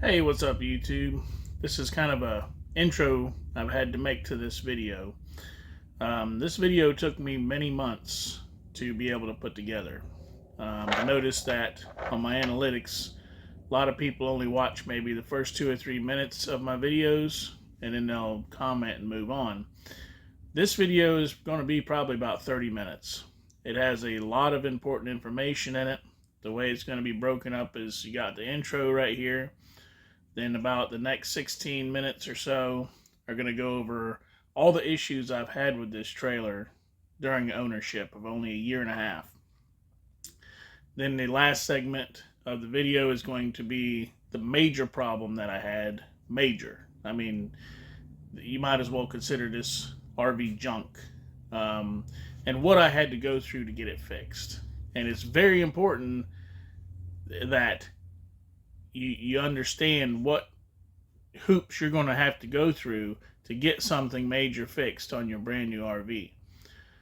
Hey, what's up YouTube? This is kind of a intro I've had to make to this video. This video took me many months to be able to put together. I noticed that on my analytics, a lot of people only watch maybe the first 2 or 3 minutes of my videos and then they'll comment and move on. This video is going to be probably about 30 minutes. It has a lot of important information in it. The way it's going to be broken up is you got the intro right here. Then about the next 16 minutes or so are going to go over all the issues I've had with this trailer during ownership of only a year and a half. Then the last segment of the video is going to be the major problem that I had. Major. I mean, you might as well consider this RV junk. And what I had to go through to get it fixed. And it's very important that you understand what hoops you're going to have to go through to get something major fixed on your brand new RV.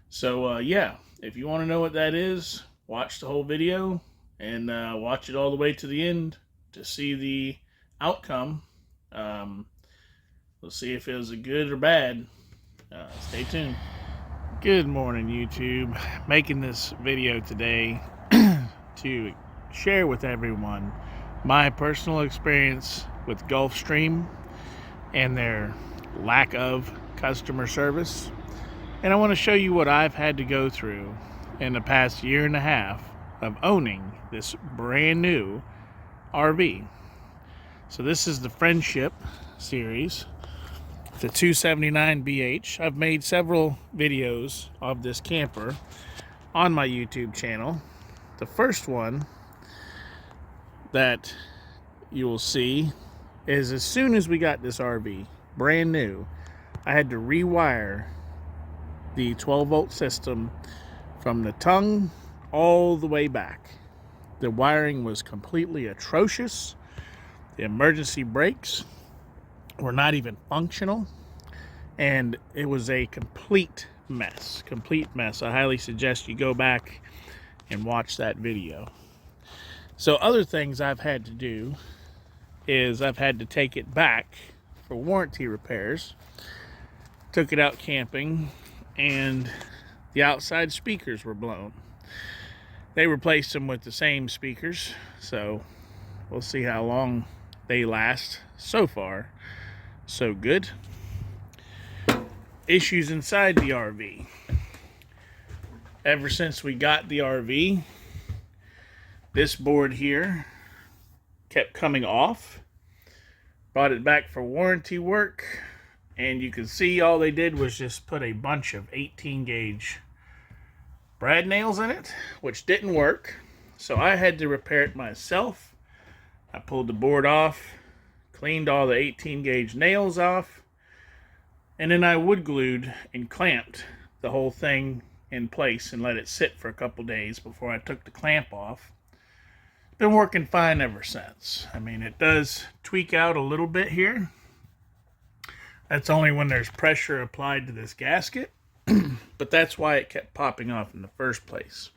So yeah, if you want to know what that is, watch the whole video and watch it all the way to the end to see the outcome. We'll see if it was a good or bad. Stay tuned. Good morning, YouTube. Making this video today to share with everyone my personal experience with Gulfstream and their lack of customer service. And I want to show you what I've had to go through in the past year and a half of owning this brand new RV. So this is the Friendship series, the 279 BH. I've made several videos of this camper on my YouTube channel. The first one that you will see is as soon as we got this RV brand new, I had to rewire the 12-volt system from the tongue all the way back. The wiring was completely atrocious. The emergency brakes were not even functional, and it was a complete mess. I highly suggest you go back and watch that video. So other things I've had to do is I've had to take it back for warranty repairs. Took it out camping and the outside speakers were blown. They replaced them with the same speakers, so we'll see how long they last. So far, so good. Issues inside the RV. Ever since we got the RV, this board here kept coming off. Brought it back for warranty work, and you can see all they did was just put a bunch of 18 gauge brad nails in it, which didn't work. So I had to repair it myself. I pulled the board off, cleaned all the 18 gauge nails off, and then I wood glued and clamped the whole thing in place and let it sit for a couple days before I took the clamp off. Been working fine ever since. I mean, it does tweak out a little bit here. That's only when there's pressure applied to this gasket, but that's why it kept popping off in the first place.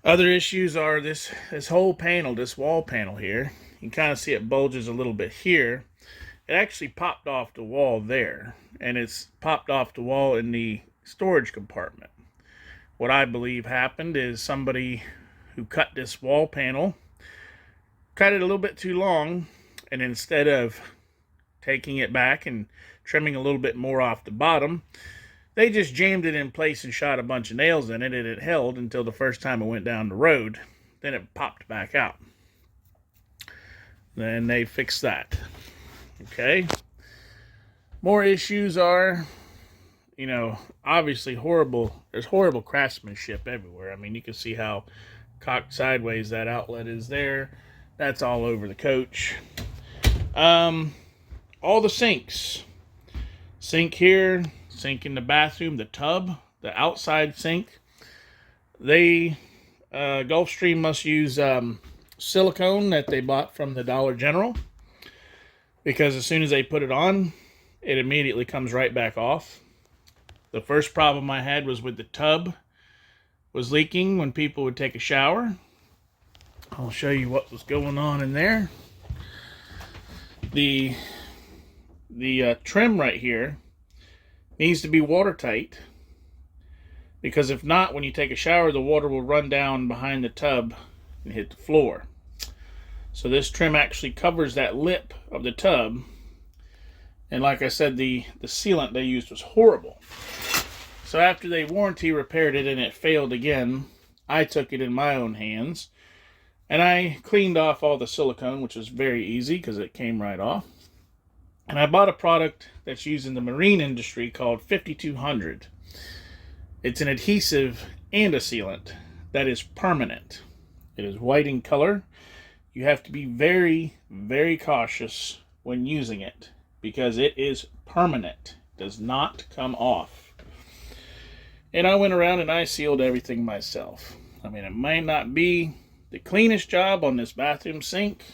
Other issues are this whole panel, this wall panel here. You can kind of see it bulges a little bit here. It actually popped off the wall there, and it's popped off the wall in the storage compartment. What I believe happened is somebody who cut this wall panel cut it a little bit too long, and instead of taking it back and trimming a little bit more off the bottom, they just jammed it in place and shot a bunch of nails in it, and it held until the first time it went down the road. Then it popped back out. Then they fixed that. Okay. More issues are, you know, obviously there's horrible craftsmanship everywhere. I mean, you can see how cocked sideways that outlet is there. That's all over the coach. All the sinks. Sink here, sink in the bathroom, the tub, the outside sink. Gulfstream must use silicone that they bought from the Dollar General, because as soon as they put it on, it immediately comes right back off. The first problem I had was with the tub was leaking when people would take a shower. I'll show you what was going on in there. The trim right here needs to be watertight, because if not, when you take a shower, the water will run down behind the tub and hit the floor. So this trim actually covers that lip of the tub. And like I said, the sealant they used was horrible. So after they warranty repaired it and it failed again, I took it in my own hands and I cleaned off all the silicone, which was very easy because it came right off. And I bought a product that's used in the marine industry called 5200. It's an adhesive and a sealant that is permanent. It is white in color. You have to be very, very cautious when using it because it is permanent. It does not come off. And I went around and I sealed everything myself. I mean, it might not be the cleanest job on this bathroom sink,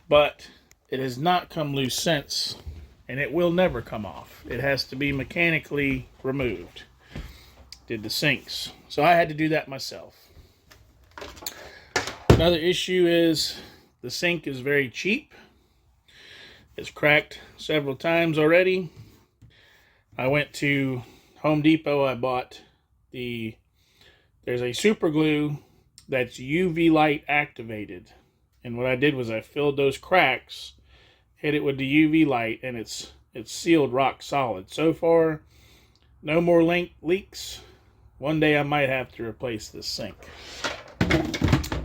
but it has not come loose since, and it will never come off. It has to be mechanically removed. Did the sinks. So I had to do that myself. Another issue is the sink is very cheap. It's cracked several times already. I went to Home Depot. I bought there's a super glue that's UV light activated. And what I did was I filled those cracks, hit it with the UV light, and it's sealed rock solid. So far, no more leaks. One day I might have to replace this sink.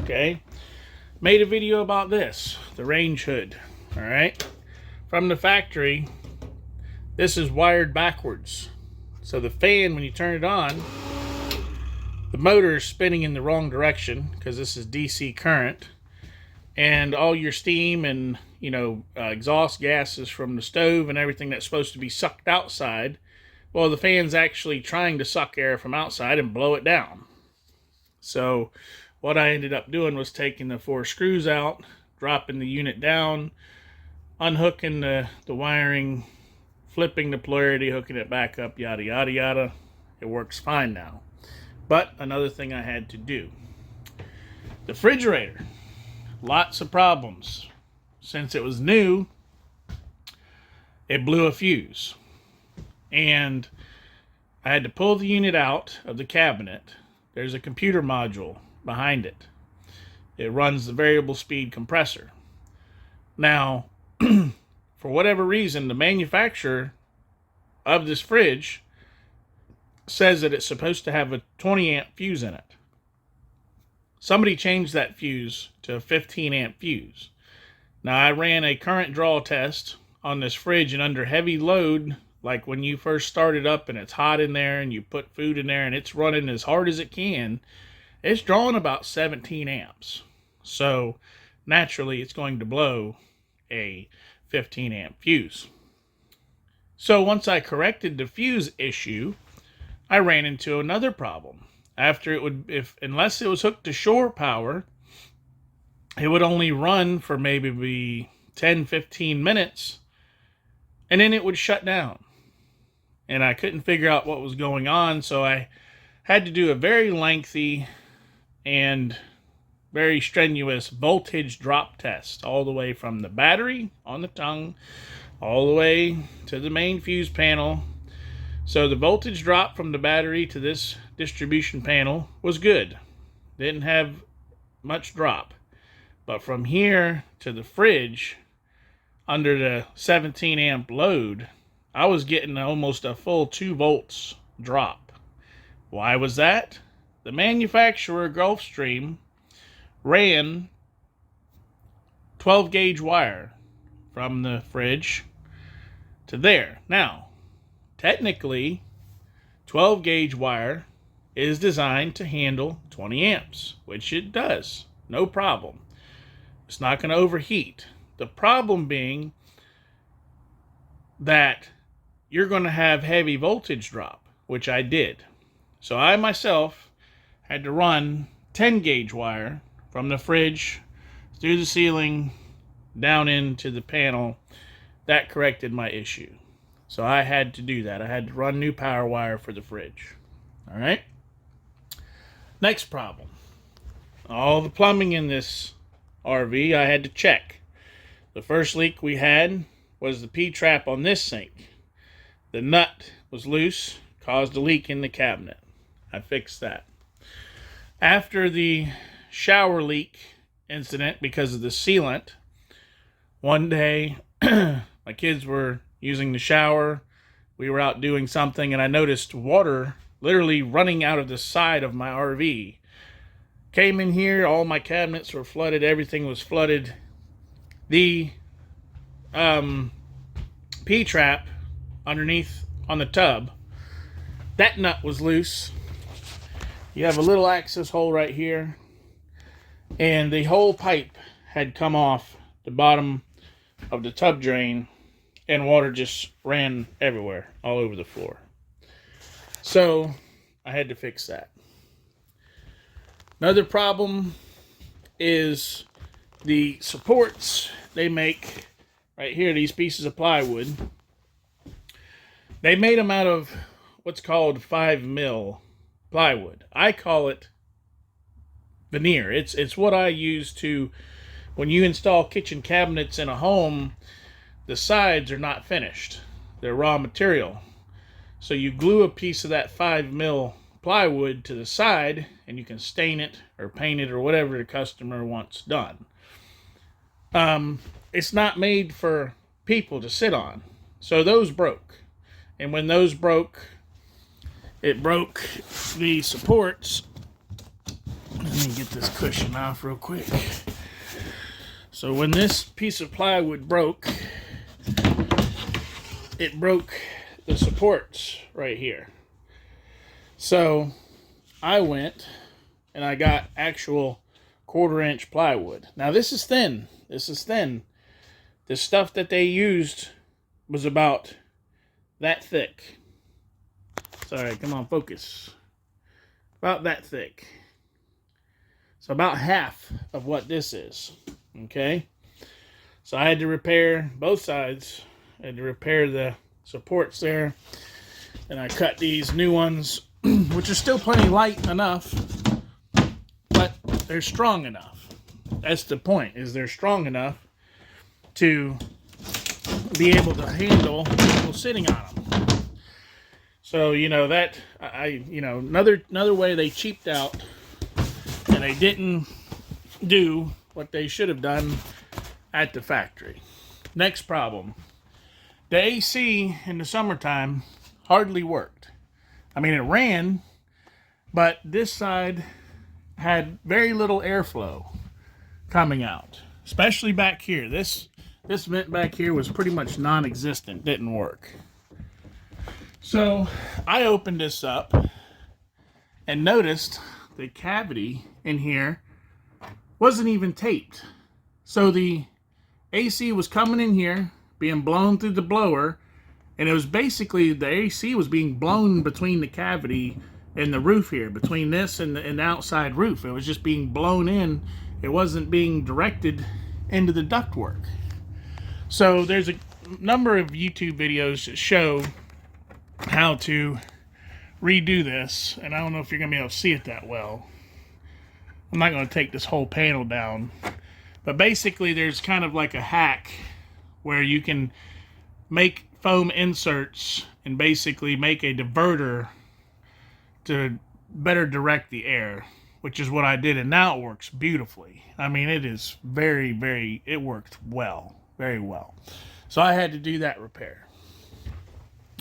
Okay. Made a video about this, the range hood. All right. From the factory, this is wired backwards. So the fan, when you turn it on, the motor is spinning in the wrong direction because this is DC current. And all your steam and, exhaust gases from the stove and everything that's supposed to be sucked outside, well, the fan's actually trying to suck air from outside and blow it down. So what I ended up doing was taking the 4 screws out, dropping the unit down, unhooking the wiring, flipping the polarity, hooking it back up, yada, yada, yada. It works fine now. But another thing I had to do. The refrigerator. Lots of problems. Since it was new, it blew a fuse. And I had to pull the unit out of the cabinet. There's a computer module behind it. It runs the variable speed compressor. Now, for whatever reason, the manufacturer of this fridge says that it's supposed to have a 20 amp fuse in it. Somebody changed that fuse to a 15 amp fuse. Now, I ran a current draw test on this fridge, and under heavy load, like when you first start it up and it's hot in there and you put food in there and it's running as hard as it can, it's drawing about 17 amps. So naturally it's going to blow a 15 amp fuse. So once I corrected the fuse issue, I ran into another problem. After unless it was hooked to shore power, it would only run for maybe 10-15 minutes and then it would shut down. And I couldn't figure out what was going on, so I had to do a very lengthy and very strenuous voltage drop test, all the way from the battery on the tongue, all the way to the main fuse panel. So the voltage drop from the battery to this distribution panel was good. Didn't have much drop. But from here to the fridge, under the 17 amp load, I was getting almost a full 2 volts drop. Why was that? The manufacturer, Gulfstream, ran 12 gauge wire from the fridge to there. Now, technically, 12 gauge wire is designed to handle 20 amps, which it does. No problem. It's not going to overheat. The problem being that you're going to have heavy voltage drop, which I did. So I myself had to run 10 gauge wire from the fridge through the ceiling down into the panel. That corrected my issue. So I had to do that. I had to run new power wire for the fridge. All right. Next problem. All the plumbing in this RV I had to check. The first leak we had was the P-trap on this sink. The nut was loose, caused a leak in the cabinet. I fixed that. After the shower leak incident because of the sealant, one day my kids were using the shower. We were out doing something and I noticed water literally running out of the side of my RV. Came in here, all my cabinets were flooded, everything was flooded. The P-trap underneath on the tub, that nut was loose. You have a little access hole right here, and the whole pipe had come off the bottom of the tub drain, and water just ran everywhere, all over the floor. So I had to fix that. Another problem is the supports they make right here, these pieces of plywood. They made them out of what's called 5mm plywood. I call it veneer. It's what I use to, when you install kitchen cabinets in a home, the sides are not finished. They're raw material. So you glue a piece of that 5mm plywood to the side and you can stain it or paint it or whatever the customer wants done. It's not made for people to sit on. So those broke. And when those broke, it broke the supports. Let me get this cushion off real quick. So when this piece of plywood broke, it broke the supports right here. So I went and I got actual 1/4-inch plywood. Now this is thin. This is thin. The stuff that they used was about that thick. Sorry, come on, focus. About that thick. So about half of what this is. Okay? So I had to repair both sides. I had to repair the supports there. And I cut these new ones, which are still plenty light enough, but they're strong enough. That's the point, is they're strong enough to be able to handle people sitting on them. So, you know, that, another way they cheaped out and they didn't do what they should have done at the factory. Next problem. The AC in the summertime hardly worked. I mean, it ran, but this side had very little airflow coming out, especially back here. This vent back here was pretty much non-existent, didn't work. So I opened this up and noticed the cavity in here wasn't even taped. So the AC was coming in here, being blown through the blower, and it was basically, the AC was being blown between the cavity and the roof here, between this and the outside roof. It was just being blown in. It wasn't being directed into the ductwork. So there's a number of YouTube videos that show how to redo this, and I don't know if you're going to be able to see it that well. I'm not going to take this whole panel down, but basically there's kind of like a hack where you can make foam inserts and basically make a diverter to better direct the air, which is what I did, and now it works beautifully. I mean, it is it worked well, very well. So I had to do that repair.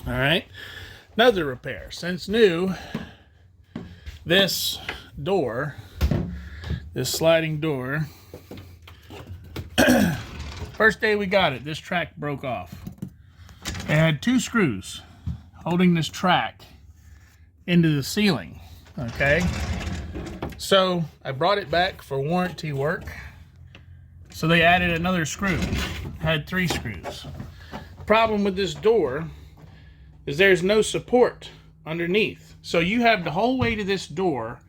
All right, another repair. Since new, this door, this sliding door, first day we got it, this track broke off. It had 2 screws holding this track into the ceiling, okay? So I brought it back for warranty work. So they added another screw, had 3 screws. Problem with this door is there's no support underneath. So you have the whole weight of this door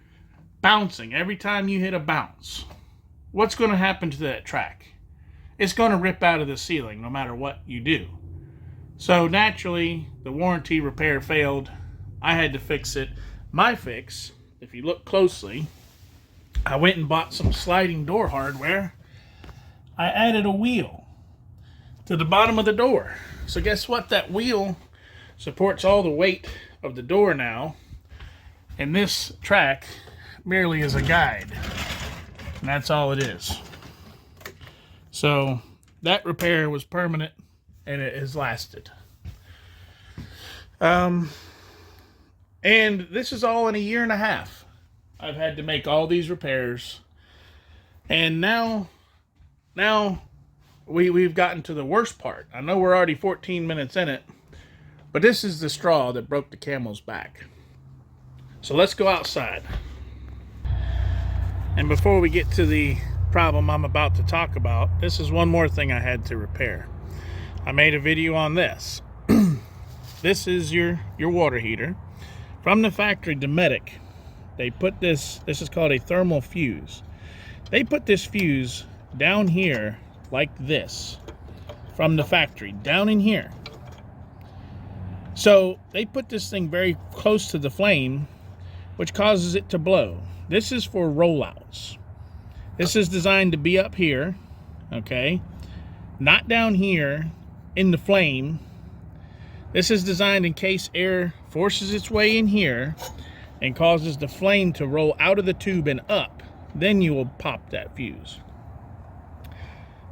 bouncing every time you hit a bounce. What's going to happen to that track? It's going to rip out of the ceiling no matter what you do. So naturally, the warranty repair failed. I had to fix it. My fix, if you look closely, I went and bought some sliding door hardware. I added a wheel. to the bottom of the door. So guess what? That wheel supports all the weight of the door now, and this track merely is a guide, and that's all it is. So that repair was permanent, and it has lasted. And this is all in a year and a half. I've had to make all these repairs, and now we've gotten to the worst part. I know we're already 14 minutes in it, but this is the straw that broke the camel's back. So let's go outside. And before we get to the problem I'm about to talk about, this is one more thing I had to repair. I made a video on this. This is your water heater. From the factory, Dometic, they put this is called a thermal fuse. They put this fuse down here like this from the factory, down in here. So they put this thing very close to the flame, which causes it to blow. This is for rollouts. This is designed to be up here, okay? Not down here in the flame. This is designed in case air forces its way in here and causes the flame to roll out of the tube and up. Then you will pop that fuse.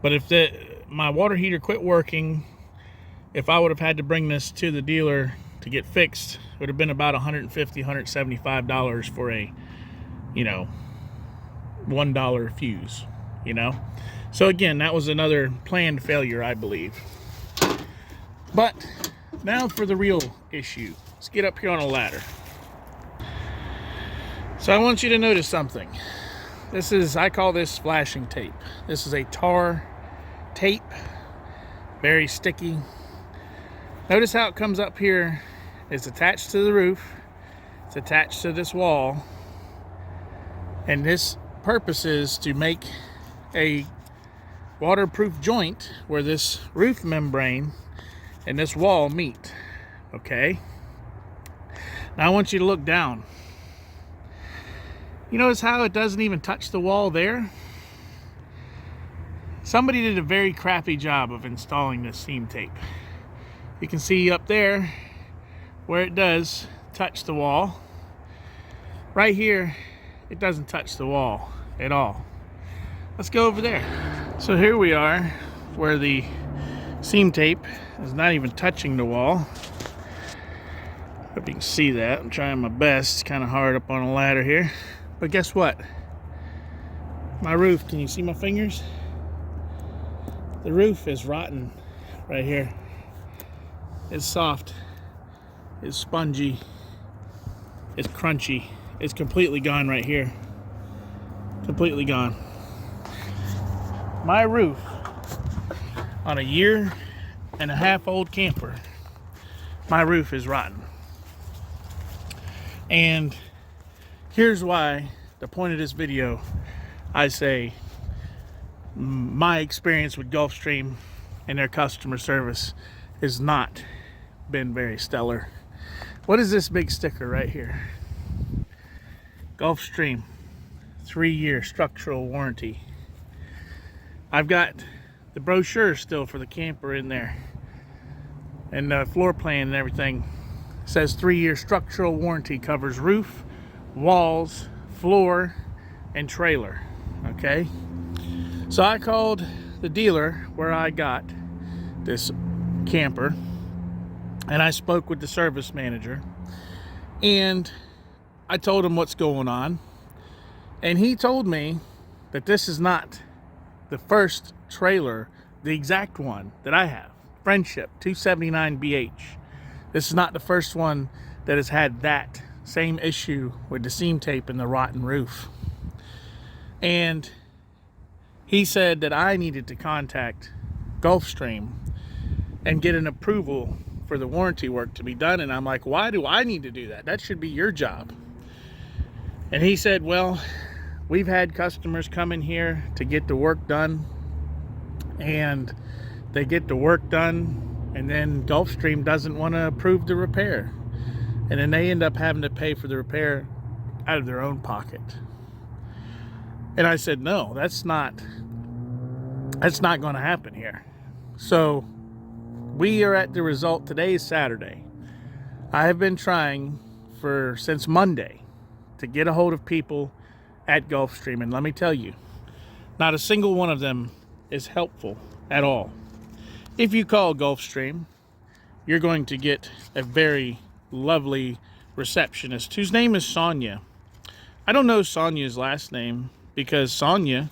But if my water heater quit working, if I would have had to bring this to the dealer to get fixed, it would have been about $150, $175 for a, $1 fuse, So again, that was another planned failure, I believe. But now for the real issue. Let's get up here on a ladder. So I want you to notice something. I call this flashing tape. This is a tar tape, very sticky. Notice how it comes up here. It's attached to the roof. It's attached to this wall. And this purpose is to make a waterproof joint where this roof membrane and this wall meet. Okay? Now I want you to look down. You notice how it doesn't even touch the wall there? Somebody did a very crappy job of installing this seam tape. You can see up there where it does touch the wall. Right here, it doesn't touch the wall at all. Let's go over there. So here we are where the seam tape is not even touching the wall. Hope you can see that. I'm trying my best. It's kind of hard up on a ladder here. But guess what? My roof, can you see my fingers? The roof is rotten right here. It's soft. It's spongy. It's crunchy. It's completely gone right here. Completely gone. My roof on a 1.5-year old camper, my roof is rotten. And here's why, the point of this video, I say my experience with Gulfstream and their customer service has not been very stellar. What is this big sticker right here? Gulfstream 3-year structural warranty. I've got the brochure still for the camper in there, and the floor plan and everything. It says 3-year structural warranty, covers roof, walls, floor, and trailer. Okay, so I called the dealer where I got this camper, and I spoke with the service manager, and I told him what's going on, and he told me that this is not the first trailer, the exact one that I have, Friendship 279BH. This is not the first one that has had that same issue with the seam tape and the rotten roof. And he said that I needed to contact Gulfstream and get an approval for the warranty work to be done. And I'm like, why do I need to do that? That should be your job. And he said, well, we've had customers come in here to get the work done, and they get the work done, and then Gulfstream doesn't want to approve the repair, and then they end up having to pay for the repair out of their own pocket. And I said, no, that's not going to happen here. So we are at the result. Today is Saturday. I have been trying since Monday to get a hold of people at Gulfstream, and let me tell you, not a single one of them is helpful at all. If you call Gulfstream, you're going to get a very lovely receptionist whose name is Sonia. I don't know Sonia's last name because Sonia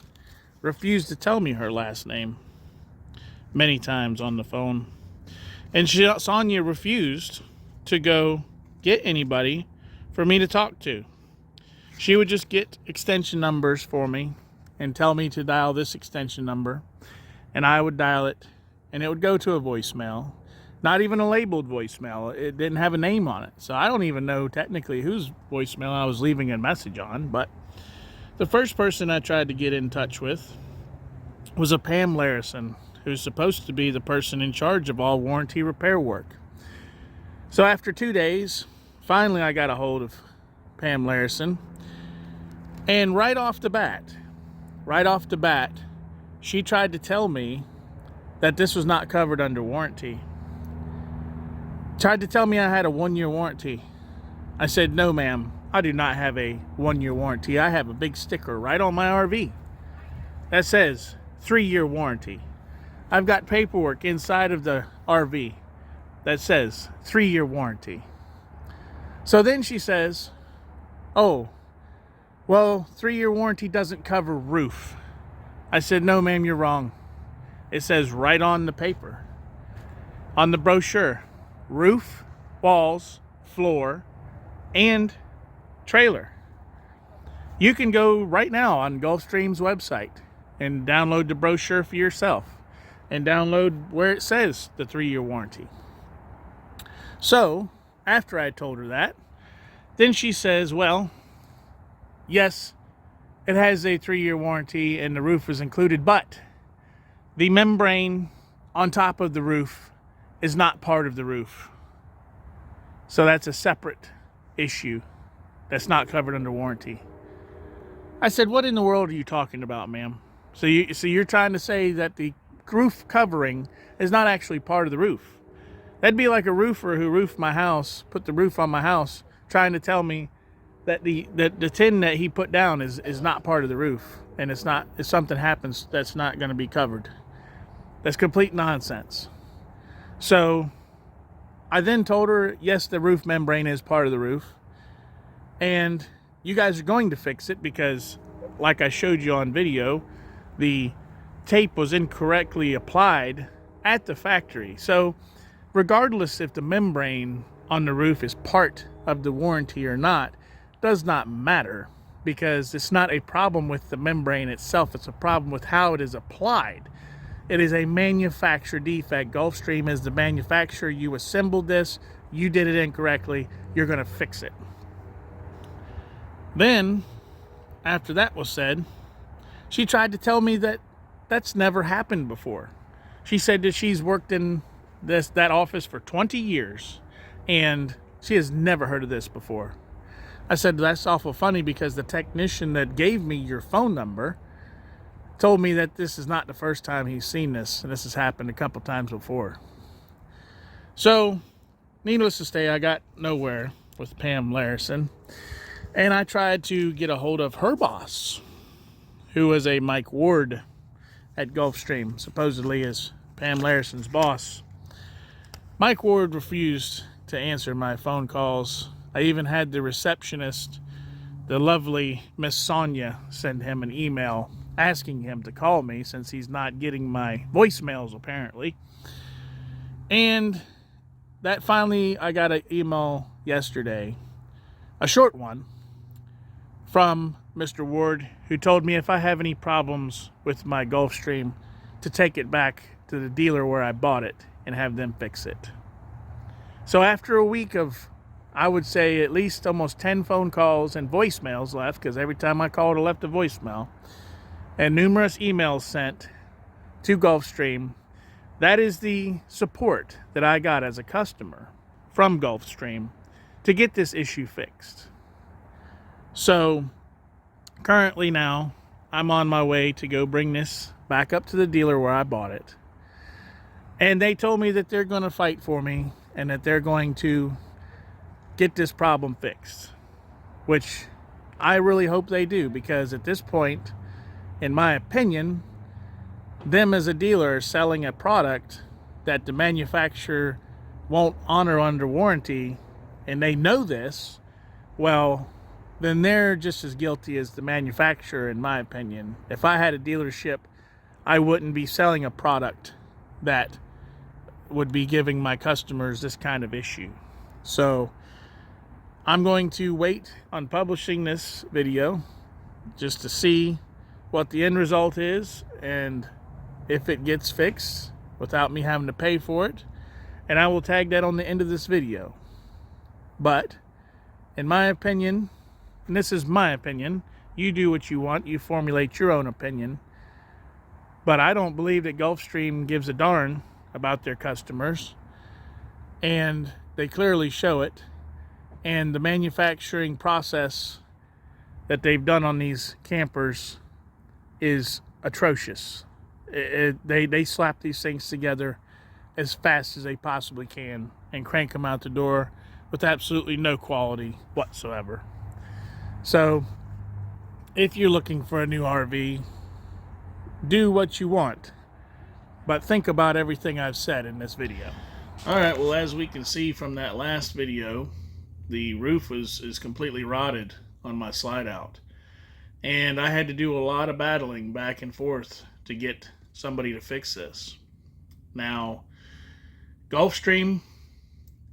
refused to tell me her last name many times on the phone. And Sonia refused to go get anybody for me to talk to. She would just get extension numbers for me and tell me to dial this extension number, and I would dial it, and it would go to a voicemail. Not even a labeled voicemail. It didn't have a name on it. So I don't even know technically whose voicemail I was leaving a message on. But the first person I tried to get in touch with was a Pam Larison, who's supposed to be the person in charge of all warranty repair work. So after 2 days, finally I got a hold of Pam Larison. And right off the bat, she tried to tell me that this was not covered under warranty. Tried to tell me I had a 1-year warranty. I said, no, ma'am, I do not have a 1-year warranty. I have a big sticker right on my RV that says 3-year warranty. I've got paperwork inside of the RV that says 3-year warranty. So then she says, oh, well, 3-year warranty doesn't cover roof. I said, no, ma'am, you're wrong. It says right on the paper, on the brochure, roof, walls, floor, and trailer. You can go right now on Gulfstream's website and download the brochure for yourself and download where it says the 3-year warranty. So, after I told her that, then she says, well, yes, it has a 3-year warranty and the roof is included, but the membrane on top of the roof is not part of the roof. So that's a separate issue that's not covered under warranty. I said, what in the world are you talking about, ma'am? So you're trying to say that the roof covering is not actually part of the roof. That'd be like a roofer who roofed my house, put the roof on my house, trying to tell me that the tin that he put down is not part of the roof, and it's not. If something happens, that's not going to be covered. That's complete nonsense. So I then told her, yes, the roof membrane is part of the roof, and you guys are going to fix it because, like I showed you on video, the tape was incorrectly applied at the factory. So regardless if the membrane on the roof is part of the warranty or not, does not matter, because it's not a problem with the membrane itself. It's a problem with how it is applied. It is a manufacturer defect. Gulfstream is the manufacturer. You assembled this. You did it incorrectly. You're going to fix it. Then, after that was said, she tried to tell me that that's never happened before. She said that she's worked in that office for 20 years, and she has never heard of this before. I said, that's awful funny, because the technician that gave me your phone number told me that this is not the first time he's seen this, and this has happened a couple times before. So, needless to say, I got nowhere with Pam Larison, and I tried to get a hold of her boss, who is a Mike Ward at Gulfstream, supposedly is Pam Larison's boss. Mike Ward refused to answer my phone calls. I even had the receptionist, the lovely Miss Sonia, send him an email asking him to call me, since he's not getting my voicemails apparently. And that finally, I got an email yesterday, a short one, from Mr. Ward, who told me if I have any problems with my Gulfstream, to take it back to the dealer where I bought it and have them fix it. So after a week of, I would say, at least almost 10 phone calls and voicemails left, because every time I called, I left a voicemail, and numerous emails sent to Gulfstream, that is the support that I got as a customer from Gulfstream to get this issue fixed. So currently now, I'm on my way to go bring this back up to the dealer where I bought it. And they told me that they're going to fight for me and that they're going to get this problem fixed, which I really hope they do, because at this point, in my opinion, them as a dealer are selling a product that the manufacturer won't honor under warranty, and they know this. Well, then they're just as guilty as the manufacturer, in my opinion. If I had a dealership, I wouldn't be selling a product that would be giving my customers this kind of issue. So I'm going to wait on publishing this video just to see what the end result is and if it gets fixed without me having to pay for it. And I will tag that on the end of this video. But in my opinion, and this is my opinion, you do what you want, you formulate your own opinion, but I don't believe that Gulfstream gives a darn about their customers, and they clearly show it. And the manufacturing process that they've done on these campers is atrocious. They slap these things together as fast as they possibly can and crank them out the door with absolutely no quality whatsoever. So if you're looking for a new RV, do what you want, but think about everything I've said in this video. Alright, well, as we can see from that last video, the roof is completely rotted on my slide out. And I had to do a lot of battling back and forth to get somebody to fix this. Now, Gulfstream,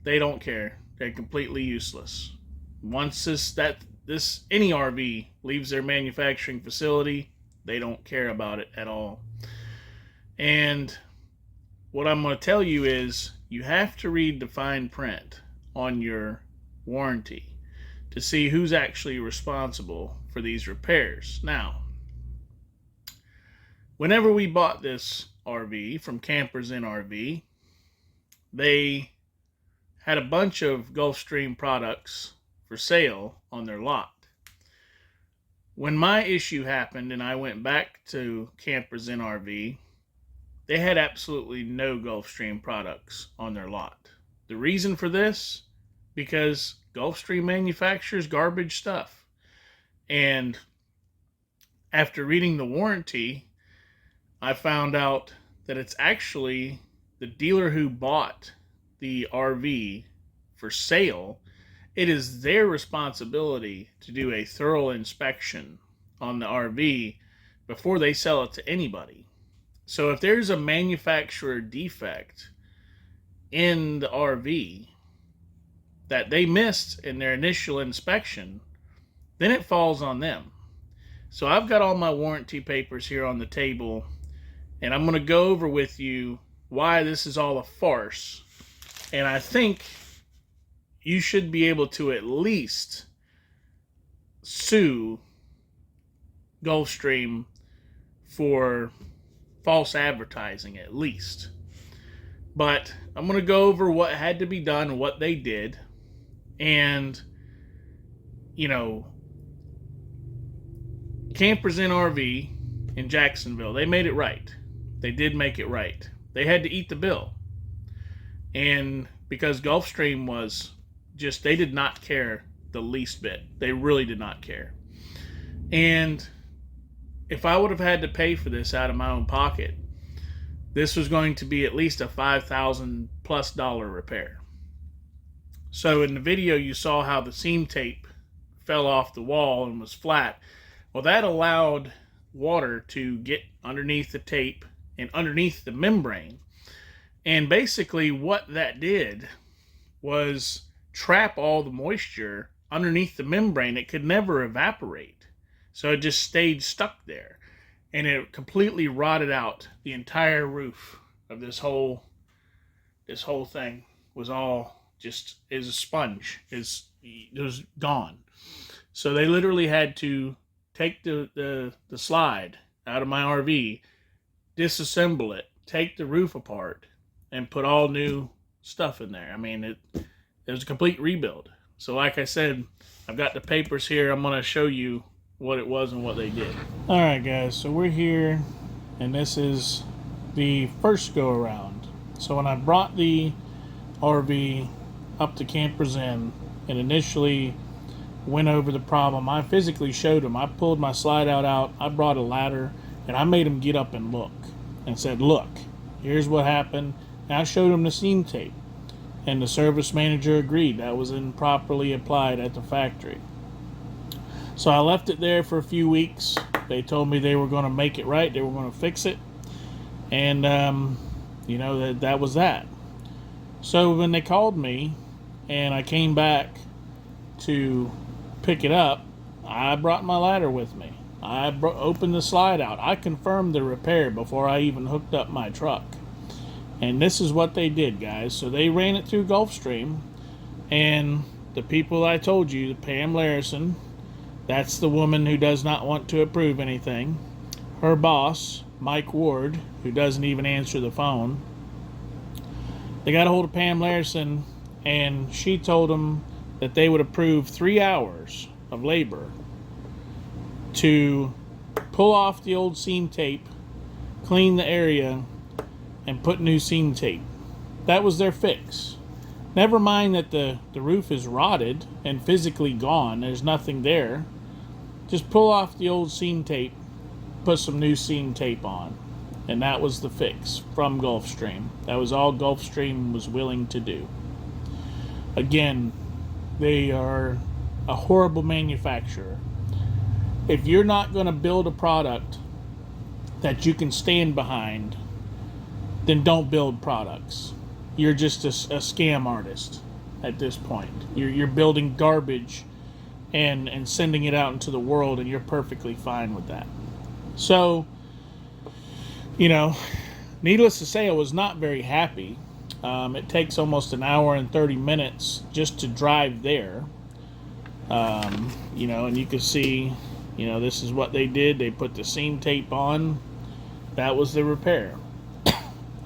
they don't care. They're completely useless. Once any RV leaves their manufacturing facility, they don't care about it at all. And what I'm going to tell you is, you have to read the fine print on your warranty to see who's actually responsible for these repairs. Now, whenever we bought this RV from Campers in RV, they had a bunch of Gulfstream products for sale on their lot. When my issue happened and I went back to Campers in RV, they had absolutely no Gulfstream products on their lot. The reason for this? Because Gulfstream manufactures garbage stuff. And after reading the warranty, I found out that it's actually the dealer who bought the RV for sale. It is their responsibility to do a thorough inspection on the RV before they sell it to anybody. So if there's a manufacturer defect in the RV that they missed in their initial inspection, then it falls on them. So I've got all my warranty papers here on the table, and I'm going to go over with you why this is all a farce. And I think you should be able to at least sue Gulfstream for false advertising, at least. But I'm going to go over what had to be done, what they did. And, you know, Campers in RV in Jacksonville, they made it right. They did make it right. They had to eat the bill. And because Gulfstream was just, they did not care the least bit. They really did not care. And if I would have had to pay for this out of my own pocket, this was going to be at least a $5,000+ repair. So in the video, you saw how the seam tape fell off the wall and was flat. Well, that allowed water to get underneath the tape and underneath the membrane. And basically what that did was trap all the moisture underneath the membrane. It could never evaporate. So it just stayed stuck there. And it completely rotted out the entire roof of this whole thing. Was all just as a sponge. It was gone. So they literally had to take the slide out of my RV, disassemble it, take the roof apart, and put all new stuff in there. I mean, it was a complete rebuild. So like I said, I've got the papers here. I'm going to show you what it was and what they did. Alright guys, so we're here, and this is the first go around So when I brought the RV up to Campers Inn and initially went over the problem, I physically showed them. I pulled my slide out, I brought a ladder, and I made them get up and look and said, look, here's what happened. And I showed them the seam tape, and the service manager agreed that was improperly applied at the factory. So I left it there for a few weeks. They told me they were going to make it right, they were going to fix it, and that was that. So when they called me and I came back to pick it up, I brought my ladder with me. I opened the slide out. I confirmed the repair before I even hooked up my truck. And this is what they did, guys. So they ran it through Gulfstream, and the people I told you, Pam Larison, that's the woman who does not want to approve anything. Her boss, Mike Ward, who doesn't even answer the phone. They got a hold of Pam Larison, and she told them that they would approve 3 hours of labor to pull off the old seam tape, clean the area, and put new seam tape. That was their fix. Never mind that the roof is rotted and physically gone. There's nothing there. Just pull off the old seam tape, put some new seam tape on. And that was the fix from Gulfstream. That was all Gulfstream was willing to do. Again, they are a horrible manufacturer. If you're not going to build a product that you can stand behind, then don't build products. You're just a scam artist at this point. You're building garbage and sending it out into the world, and you're perfectly fine with that. So, needless to say, I was not very happy. It takes almost an hour and 30 minutes just to drive there. And you can see, this is what they did. They put the seam tape on. That was the repair.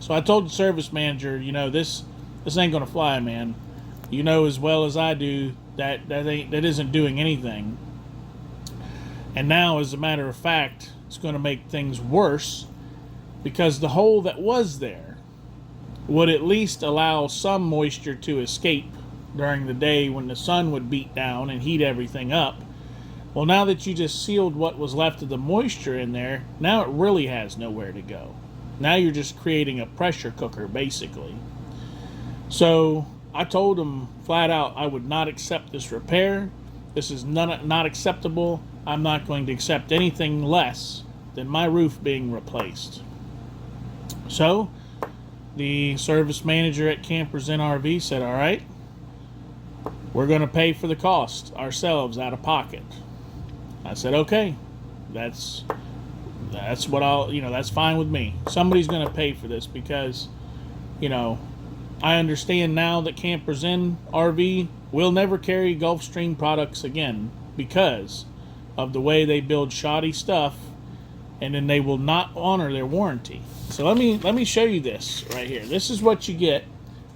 So I told the service manager, this ain't gonna fly, man. You know as well as I do that isn't doing anything. And now, as a matter of fact, it's going to make things worse, because the hole that was there would at least allow some moisture to escape during the day when the sun would beat down and heat everything up. Well, now that you just sealed what was left of the moisture in there, now it really has nowhere to go. Now you're just creating a pressure cooker, basically. So I told them flat out I would not accept this repair. This is not acceptable. I'm not going to accept anything less than my roof being replaced. So the service manager at Campers Inn RV said, all right, we're going to pay for the cost ourselves out of pocket. I said, okay, that's what that's fine with me. Somebody's going to pay for this, because, I understand now that Campers Inn RV will never carry Gulfstream products again because of the way they build shoddy stuff, and then they will not honor their warranty. So let me show you this right here. This is what you get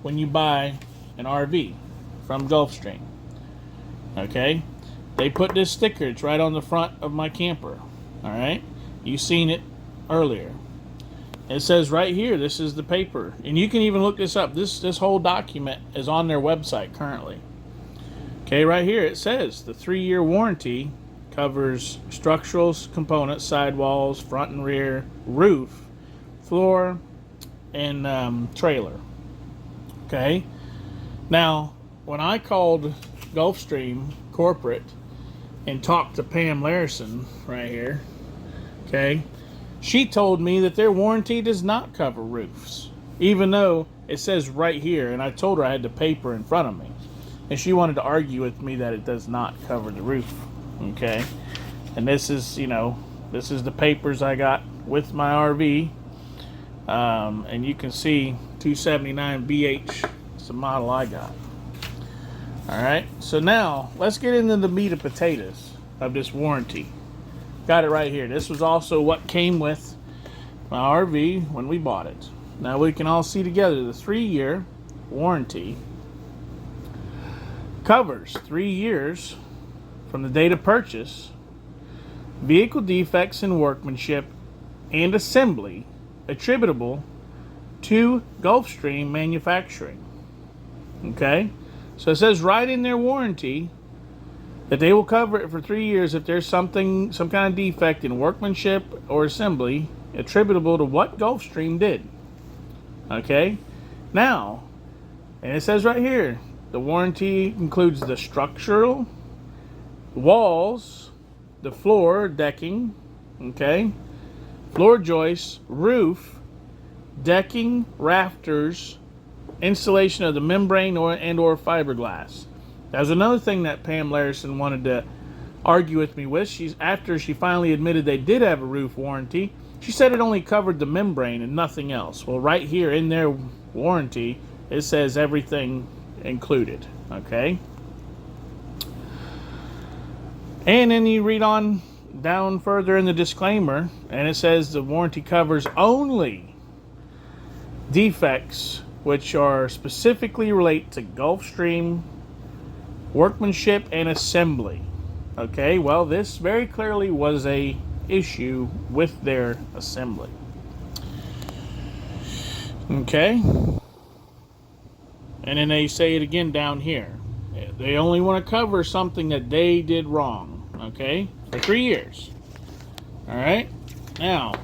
when you buy an RV from Gulfstream. Okay? They put this sticker, it's right on the front of my camper. Alright? You've seen it earlier. It says right here, this is the paper. And you can even look this up. This whole document is on their website currently. Okay, right here it says the 3-year warranty covers structural components, sidewalls, front and rear, roof, floor, and trailer. Okay? Now, when I called Gulfstream corporate and talked to Pam Larison right here, okay, she told me that their warranty does not cover roofs, even though it says right here, and I told her I had the paper in front of me, and she wanted to argue with me that it does not cover the roof. Okay, and this is the papers I got with my RV, and you can see 279 BH is the model I got. Alright, so now let's get into the meat and potatoes of this warranty. Got it right here. This was also what came with my RV when we bought it. Now we can all see together the 3-year warranty covers 3 years from the date of purchase, vehicle defects in workmanship and assembly attributable to Gulfstream Manufacturing. Okay? So it says right in their warranty that they will cover it for 3 years if there's some kind of defect in workmanship or assembly attributable to what Gulfstream did. Okay? Now, and it says right here, the warranty includes the structural, walls, the floor, decking, okay, floor joists, roof, decking, rafters, installation of the membrane or fiberglass. That was another thing that Pam Larison wanted to argue with me with. After she finally admitted they did have a roof warranty, she said it only covered the membrane and nothing else. Well, right here in their warranty, it says everything included, okay? And then you read on down further in the disclaimer, and it says the warranty covers only defects which are specifically relate to Gulfstream workmanship and assembly. Okay, well, this very clearly was a issue with their assembly. Okay, and then they say it again down here. They only want to cover something that they did wrong. Okay, for 3 years. All right, now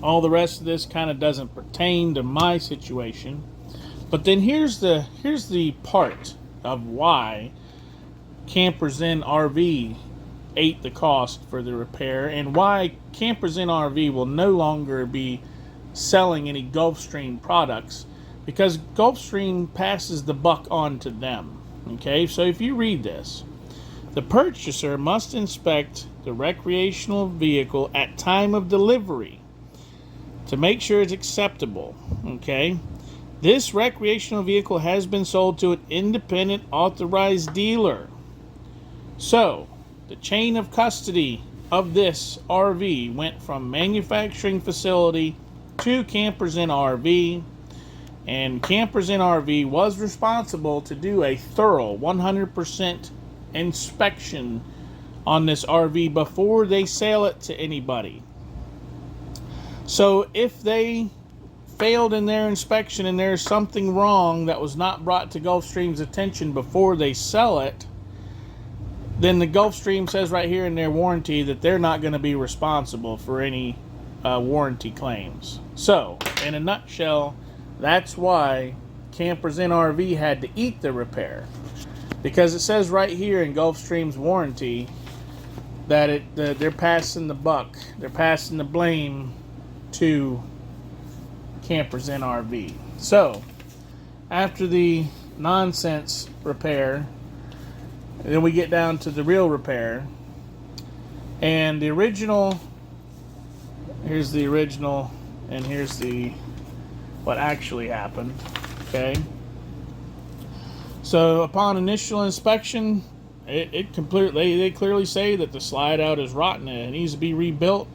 all the rest of this kind of doesn't pertain to my situation, but then here's the part of why Campers Inn RV ate the cost for the repair, and why Campers Inn RV will no longer be selling any Gulfstream products, because Gulfstream passes the buck on to them. Okay, so if you read this, the purchaser must inspect the recreational vehicle at time of delivery to make sure it's acceptable. Okay, this recreational vehicle has been sold to an independent authorized dealer. So the chain of custody of this RV went from manufacturing facility to Campers Inn RV, and Campers Inn RV was responsible to do a thorough 100% inspection on this RV before they sell it to anybody. So if they failed in their inspection and there's something wrong that was not brought to Gulfstream's attention before they sell it, then the Gulfstream says right here in their warranty that they're not going to be responsible for any warranty claims. So, in a nutshell, that's why Campers Inn RV had to eat the repair. Because it says right here in Gulfstream's warranty that they're passing the buck, they're passing the blame to Campers Inn RV. So, after the nonsense repair, then we get down to the real repair. And the original, here's the original, and here's what actually happened. Okay. So upon initial inspection, they clearly say that the slide out is rotten and it needs to be rebuilt.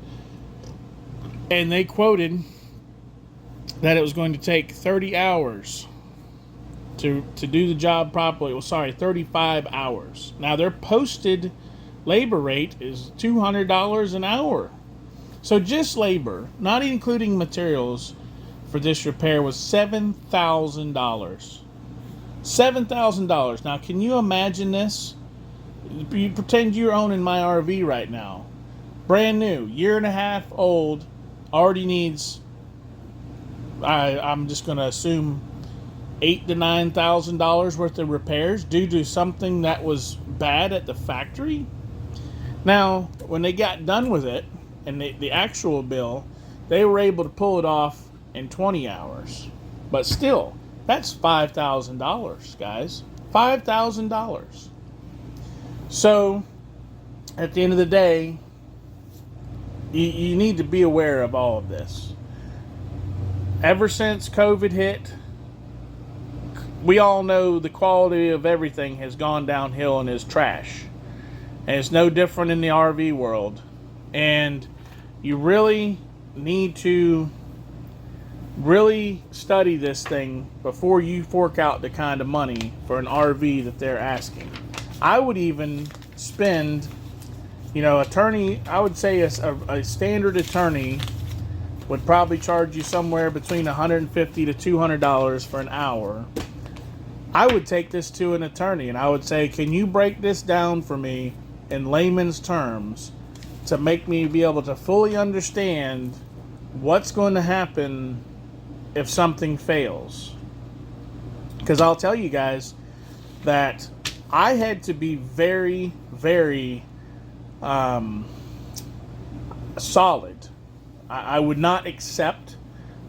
And they quoted that it was going to take 30 hours to do the job properly. Well, sorry, 35 hours. Now, their posted labor rate is $200 an hour. So just labor, not including materials, for this repair was $7,000. $7,000. Now, can you imagine this? You pretend you're owning my RV right now. Brand new, 1.5 years old, already needs, I'm just going to assume, $8,000 to $9,000 worth of repairs due to something that was bad at the factory. Now, when they got done with it, and the actual bill, they were able to pull it off in 20 hours. But still, that's $5,000, guys. $5,000. So, at the end of the day, you need to be aware of all of this. Ever since COVID hit, we all know the quality of everything has gone downhill and is trash. And it's no different in the RV world. And you really need to really study this thing before you fork out the kind of money for an RV that they're asking. I would even spend, attorney, I would say a standard attorney would probably charge you somewhere between $150 to $200 for an hour, I would take this to an attorney and I would say, can you break this down for me in layman's terms to make me be able to fully understand what's going to happen if something fails? Because I'll tell you guys that I had to be very, very solid. I would not accept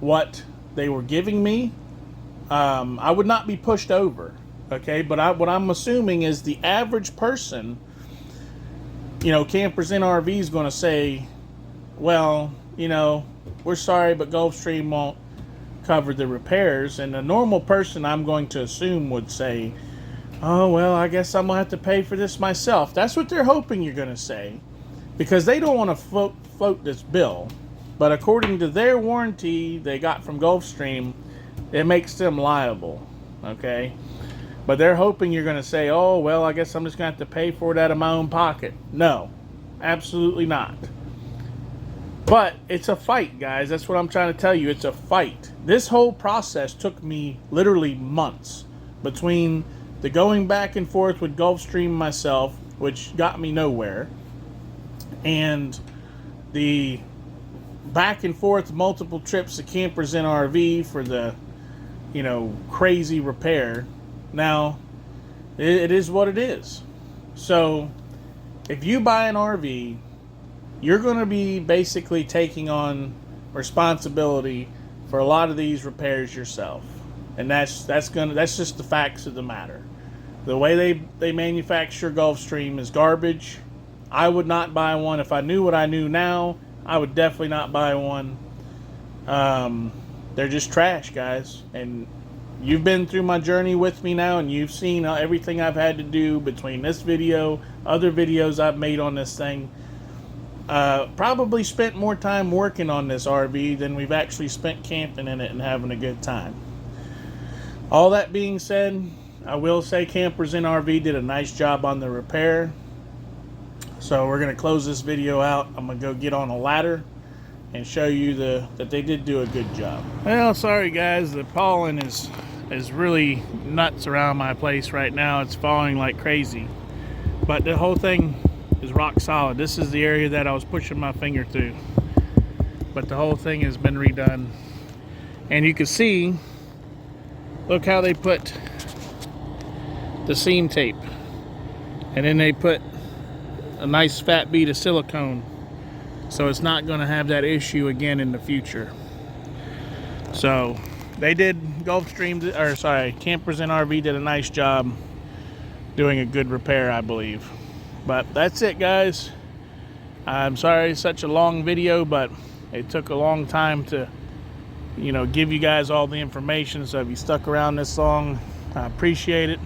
what they were giving me. I would not be pushed over, okay? But what I'm assuming is the average person, you know, Campers in RV is going to say, well, you know, we're sorry, but Gulfstream won't cover the repairs. And a normal person, I'm going to assume, would say, oh, well, I guess I'm going to have to pay for this myself. That's what they're hoping you're going to say, because they don't want to float this bill. But according to their warranty they got from Gulfstream, it makes them liable, okay? But they're hoping you're going to say, oh, well, I guess I'm just going to have to pay for it out of my own pocket. No, absolutely not. But it's a fight, guys. That's what I'm trying to tell you. It's a fight. This whole process took me literally months, between the going back and forth with Gulfstream myself, which got me nowhere, and the back and forth multiple trips to Campers in RV for the, you know, crazy repair. Now, it is what it is. So, if you buy an RV, you're going to be basically taking on responsibility for a lot of these repairs yourself. And that's just the facts of the matter. The way they manufacture Gulfstream is garbage. I would not buy one. If I knew what I knew now, I would definitely not buy one. They're just trash, guys. And you've been through my journey with me now, and you've seen everything I've had to do between this video, other videos I've made on this thing. Probably spent more time working on this RV than we've actually spent camping in it and having a good time. All that being said, I will say Campers in RV did a nice job on the repair. So we're going to close this video out. I'm going to go get on a ladder and show you that they did do a good job. Well, sorry guys, the pollen is really nuts around my place right now. It's falling like crazy. But the whole thing is rock solid. This is the area that I was pushing my finger through. But the whole thing has been redone. And you can see, look how they put the seam tape. And then they put a nice fat bead of silicone, so it's not going to have that issue again in the future. So they did, Campers in RV did a nice job doing a good repair, I believe. But that's it, guys. I'm sorry it's such a long video, but it took a long time to, you know, give you guys all the information. So if you stuck around this long, I appreciate it.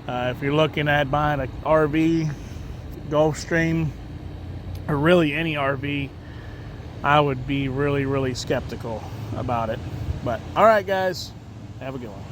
If you're looking at buying an RV, Gulfstream, or really any RV, I would be really, really skeptical about it. But all right, guys, have a good one.